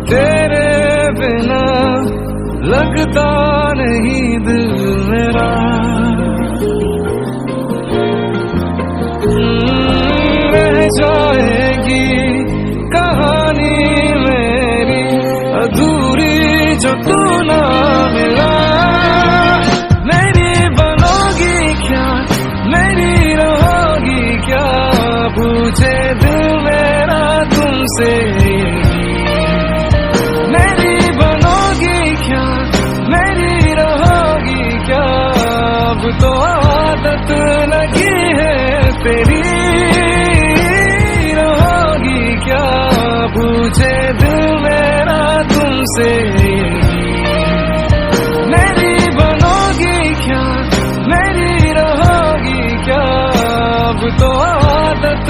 तेरे बिना लगता नहीं दिल मेरा। रह जाएगी कहानी मेरी अधूरी जो तू ना मिला। मेरी बनोगी क्या, मेरी रहोगी क्या, पूछे दिल मेरा तुमसे। मेरी बनोगी क्या, मेरी रहोगी क्या, अब तो आदत लगी है तेरी। रहोगी क्या, पूछे दिल मेरा तुमसे। मेरी बनोगी क्या, मेरी रहोगी क्या, अब तो आदत